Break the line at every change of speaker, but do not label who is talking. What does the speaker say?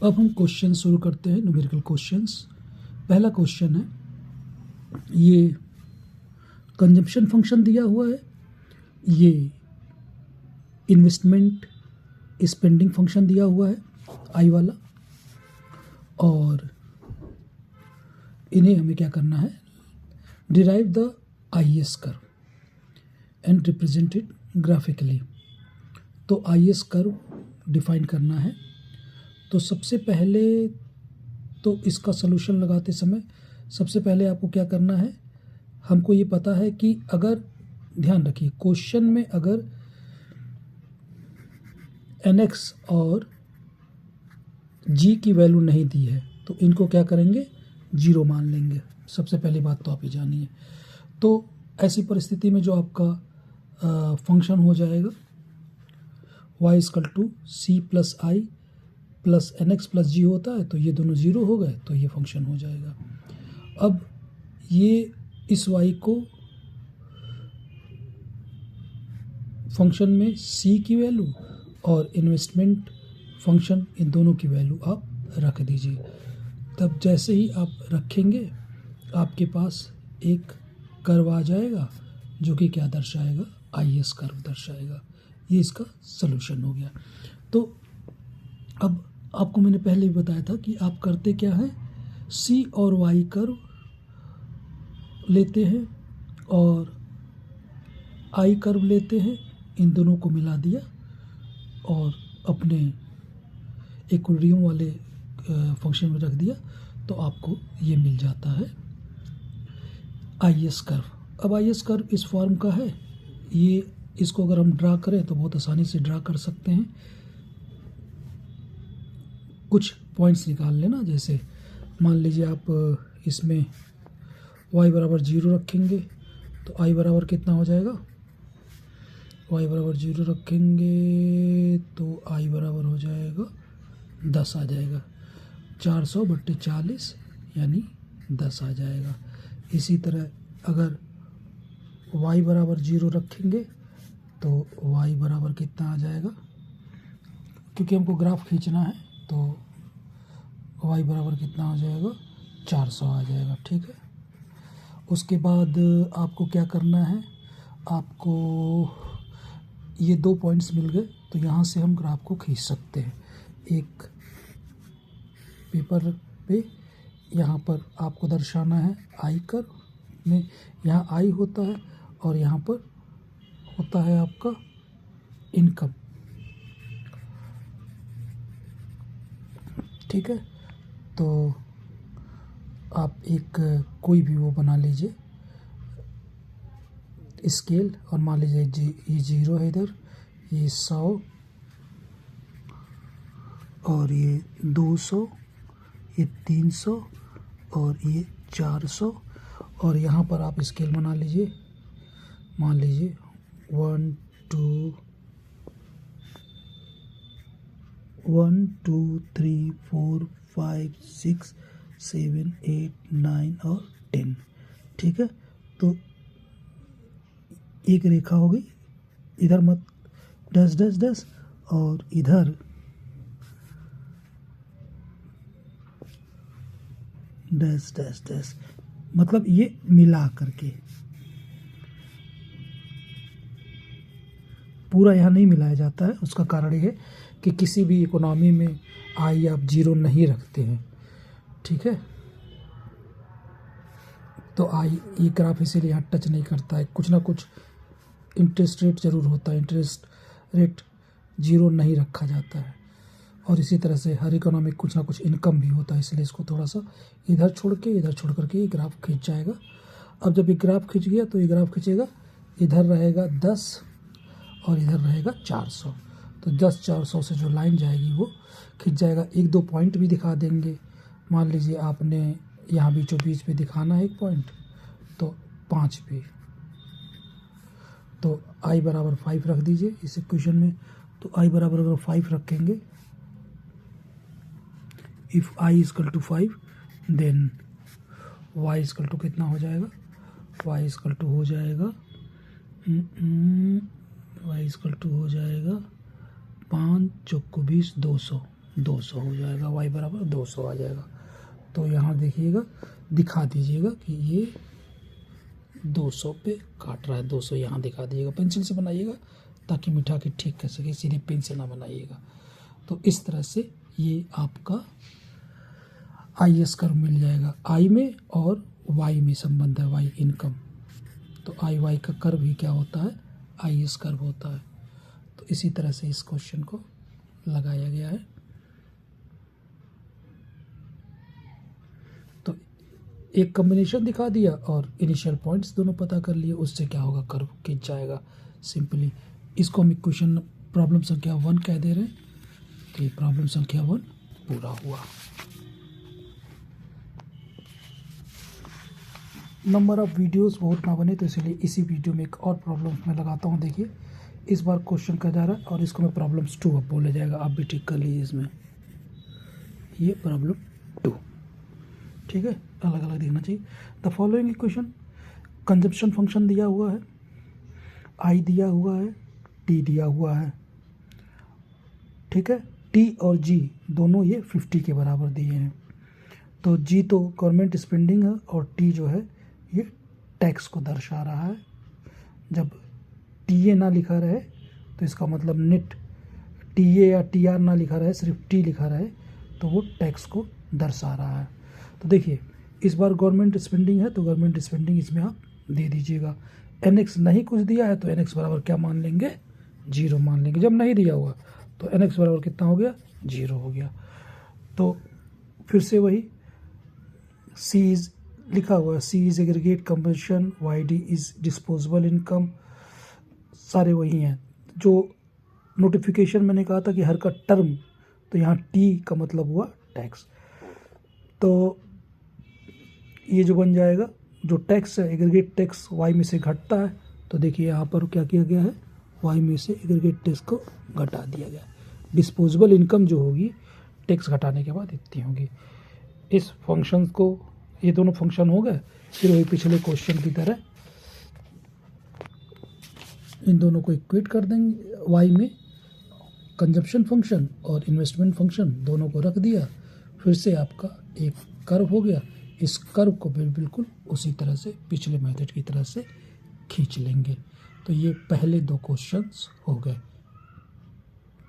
अब हम क्वेश्चन शुरू करते हैं, न्यूमेरिकल क्वेश्चंस। पहला क्वेश्चन है, ये कंजम्पशन फंक्शन दिया हुआ है, ये इन्वेस्टमेंट स्पेंडिंग फंक्शन दिया हुआ है आई वाला, और इन्हें हमें क्या करना है, derive the IS curve and represent it graphically. तो IS कर्व डिफाइन करना है। तो सबसे पहले तो इसका सलूशन लगाते समय सबसे पहले आपको क्या करना है, हमको ये पता है कि अगर, ध्यान रखिए क्वेश्चन में अगर NX और G की वैल्यू नहीं दी है तो इनको क्या करेंगे, 0 मान लेंगे। सबसे पहली बात तो आप ये जानिए। तो ऐसी परिस्थिति में जो आपका फंक्शन हो जाएगा y = C + I + NX + G होता है, तो ये दोनों 0 हो गए, तो ये फंक्शन हो जाएगा। अब ये इस y को फंक्शन में C की वैल्यू और इन्वेस्टमेंट फंक्शन, इन दोनों की वैल्यू आप रख दीजिए। तब जैसे ही आप रखेंगे आपके पास एक कर्व आ जाएगा जो कि क्या दर्शाएगा, IS कर्व दर्शाएगा। ये इसका सलूशन हो गया। तो अब आपको मैंने पहले ही बताया था कि आप करते क्या है, C और Y कर्व लेते हैं और I कर्व लेते हैं, इन दोनों को मिला दिया और अपने इक्विलिब्रियम वाले फंक्शन में रख दिया, तो आपको ये मिल जाता है IS कर्व। अब IS कर्व इस फॉर्म का है, ये इसको अगर हम ड्रा करें तो बहुत आसानी से ड्रा कर सकते हैं। कुछ पॉइंट्स निकाल लेना, जैसे मान लीजिए आप इसमें y = 0 रखेंगे तो I बराबर कितना हो जाएगा, y = 0 रखेंगे तो I बराबर हो जाएगा 10 आ जाएगा। 400/40 यानी 10 आ जाएगा। इसी तरह अगर y = 0 रखेंगे तो y बराबर कितना आ जाएगा, क्योंकि हमको ग्राफ खींचना है, तो y बराबर कितना हो जाएगा, 400 आ जाएगा। ठीक है। उसके बाद आपको क्या करना है, आपको ये 2 पॉइंट्स मिल गए, तो यहाँ से हम ग्राफ को खींच सकते हैं। एक पेपर पे यहाँ पर आपको दर्शाना है I कर्व में, यहाँ I होता है और यहाँ पर होता है आपका इनकम। ठीक है। तो आप एक कोई भी वो बना लीजिए स्केल, और मान लीजिए ये 0 है, इधर ये 100 और ये 200, ये 300 और ये 400, और यहाँ पर आप स्केल बना लीजिए, मान लीजिए 1 2 3 4 5 6 7 8 9 और 10। ठीक है। तो एक रेखा हो गई, इधर मत डैश डैश डैश, और इधर डैश डैश डैश, मतलब ये मिला करके। पूरा यहाँ नहीं मिलाया जाता है, उसका कारण ये है कि किसी भी इकोनॉमी में I आप 0 नहीं रखते हैं। ठीक है। तो ये ग्राफ इसीलिए यहाँ टच नहीं करता है। कुछ ना कुछ इंटरेस्ट रेट ज़रूर होता है, इंटरेस्ट रेट 0 नहीं रखा जाता है। और इसी तरह से हर इकोनॉमी कुछ ना कुछ इनकम भी होता है, इसलिए इसको थोड़ा सा इधर छोड़ करके ये ग्राफ खींच जाएगा। अब जब ये ग्राफ खींच गया तो ये ग्राफ खींचेगा, इधर रहेगा 10 और इधर रहेगा 400। तो 10-400 से जो लाइन जाएगी वो खिंच जाएगा। 1-2 पॉइंट भी दिखा देंगे, मान लीजिए आपने यहाँ बीचों बीच पे दिखाना है एक पॉइंट, तो 5 पे, तो I = 5 रख दीजिए इस इक्वेशन में। तो I बराबर अगर 5 रखेंगे, इफ़ I = 5 देन y = कितना हो जाएगा, y = हो जाएगा y = हो जाएगा 5 × 20 200। 200 हो जाएगा, y बराबर 200 आ जाएगा। तो यहाँ देखिएगा, दिखा दीजिएगा कि ये 200 पे काट रहा है, 200 यहाँ दिखा दीजिएगा, पेंसिल से बनाइएगा ताकि मिटा के ठीक कर सके, सीधे पेन से ना बनाइएगा। तो इस तरह से ये आपका IS कर्व मिल जाएगा। I में और Y में संबंध है, Y इनकम, तो IY का कर्व ही क्या होता है, IS कर्व होता है। तो इसी तरह से इस क्वेश्चन को लगाया गया है। तो एक कॉम्बिनेशन दिखा दिया और इनिशियल पॉइंट्स दोनों पता कर लिए, उससे क्या होगा, कर्व खींच जाएगा सिंपली। इसको हम इक्वेशन प्रॉब्लम संख्या 1 कह दे रहे हैं। तो ये प्रॉब्लम संख्या 1 पूरा हुआ। नंबर ऑफ वीडियोस बहुत ना बने, तो इसलिए इसी वीडियो में एक और प्रॉब्लम मैं लगाता हूँ। देखिए इस बार क्वेश्चन का जा रहा है और इसको मैं प्रॉब्लम्स 2 अब बोला जाएगा, आप भी ठीक कर लीजिए। इसमें ये प्रॉब्लम 2, ठीक है, अलग अलग देखना चाहिए। The following equation, consumption function दिया हुआ है, आई दिया हुआ है, टी दिया हुआ है, ठीक है। टी और जी दोनों ये 50 के बराबर दिए हैं। तो जी तो गवर्नमेंट स्पेंडिंग है और टी जो है ये टैक्स को दर्शा रहा है। जब टीए ना लिखा रहे तो इसका मतलब नेट, टीए या टीआर ना लिखा रहे, सिर्फ टी लिखा रहे, तो वो टैक्स को दर्शा रहा है। तो देखिए इस बार गवर्नमेंट स्पेंडिंग है तो गवर्नमेंट स्पेंडिंग इसमें आप दे दीजिएगा। NX नहीं कुछ दिया है तो NX बराबर क्या मान लेंगे, 0 मान लेंगे। जब नहीं दिया हुआ तो NX बराबर कितना हो गया, 0 हो गया। तो फिर से वही C इज लिखा हुआ है, C is aggregate compensation, YD is disposable income, सारे वही हैं। जो नोटिफिकेशन मैंने कहा था कि हर का टर्म, तो यहाँ T का मतलब हुआ टैक्स। तो ये जो बन जाएगा, जो टैक्स है एग्रीगेट टैक्स Y में से घटता है, तो देखिए यहाँ पर क्या किया गया है, Y में से एग्रीगेट टैक्स को घटा दिया गया। डिस्पोजेबल इनकम जो होगी टैक्स घटाने के बाद इतनी होगी। इस फंक्शन को, ये दोनों फंक्शन हो गए, फिर वही पिछले क्वेश्चन की तरह इन दोनों को इक्वेट कर देंगे। Y में कंजप्शन फंक्शन और इन्वेस्टमेंट फंक्शन दोनों को रख दिया, फिर से आपका एक कर्व हो गया। इस कर्व को बिल्कुल उसी तरह से पिछले मेथड की तरह से खींच लेंगे। तो ये पहले 2 क्वेश्चंस हो गए।